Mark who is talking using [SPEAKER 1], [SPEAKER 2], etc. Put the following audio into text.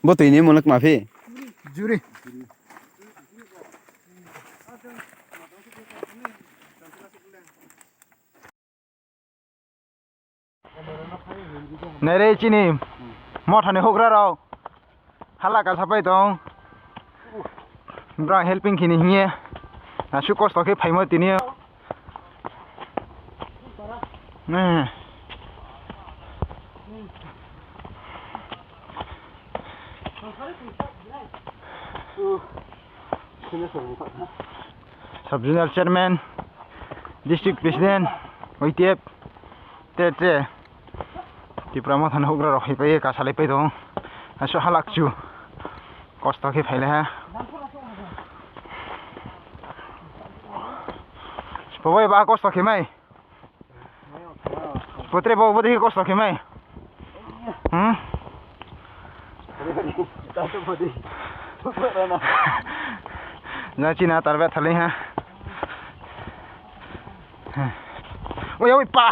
[SPEAKER 1] Betul ini mulak mafi.
[SPEAKER 2] Juri. Nere cini, mau thane hogra rau, halak asapai dong, bra helping kini hiye, nasu kos toke paimo tini, Sub-Regional Chairman, District President, YTF, Tete. Di pramu thane hogra rau hipai ka salai pai dong, nasu halak chu, kos toke paile ha. Pawai ba kos toke mai. Putre bawa bodi kos toke mai. Na Cina tarbat thale ha. Oi oi pa.